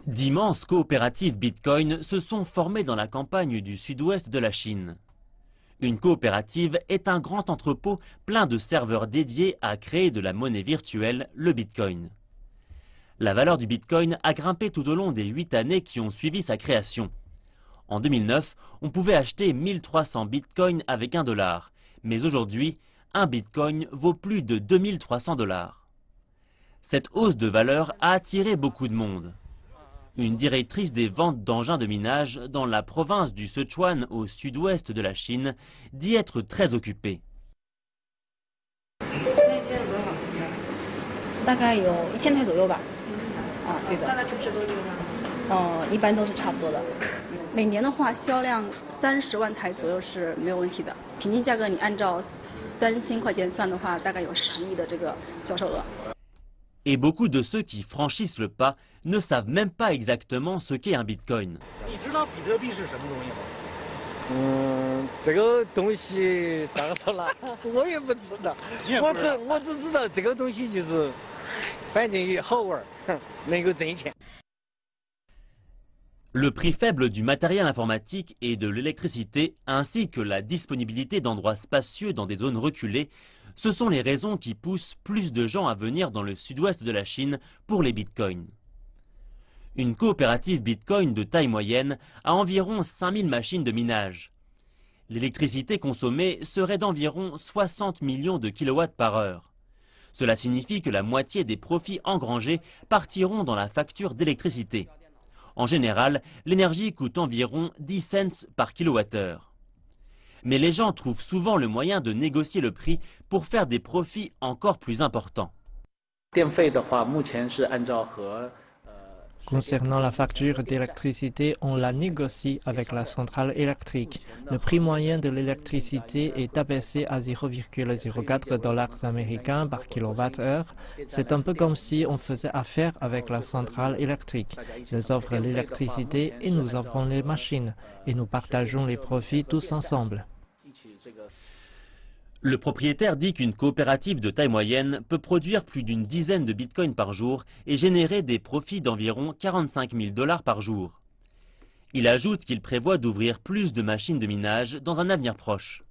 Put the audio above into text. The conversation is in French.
D'immenses coopératives Bitcoin se sont formées dans la campagne du sud-ouest de la Chine. Une coopérative est un grand entrepôt plein de serveurs dédiés à créer de la monnaie virtuelle, le Bitcoin. La valeur du Bitcoin a grimpé tout au long des 8 années qui ont suivi sa création. En 2009, on pouvait acheter 1300 Bitcoins avec $1, mais aujourd'hui, un Bitcoin vaut plus de 2300 $. Cette hausse de valeur a attiré beaucoup de monde. Une directrice des ventes d'engins de minage dans la province du Sichuan au sud-ouest de la Chine dit être très occupée. Et beaucoup de ceux qui franchissent le pas ne savent même pas exactement ce qu'est un Bitcoin. Le prix faible du matériel informatique et de l'électricité, ainsi que la disponibilité d'endroits spacieux dans des zones reculées, ce sont les raisons qui poussent plus de gens à venir dans le sud-ouest de la Chine pour les bitcoins. Une coopérative bitcoin de taille moyenne a environ 5000 machines de minage. L'électricité consommée serait d'environ 60 millions de kilowatts par heure. Cela signifie que la moitié des profits engrangés partiront dans la facture d'électricité. En général, l'énergie coûte environ 10 cents par kilowattheure. Mais les gens trouvent souvent le moyen de négocier le prix pour faire des profits encore plus importants. Concernant la facture d'électricité, on la négocie avec la centrale électrique. Le prix moyen de l'électricité est abaissé à 0,04 $ américains par kilowattheure. C'est un peu comme si on faisait affaire avec la centrale électrique. Ils offrent l'électricité et nous offrons les machines. Et nous partageons les profits tous ensemble. Le propriétaire dit qu'une coopérative de taille moyenne peut produire plus d'une dizaine de bitcoins par jour et générer des profits d'environ 45 000 $ par jour. Il ajoute qu'il prévoit d'ouvrir plus de machines de minage dans un avenir proche.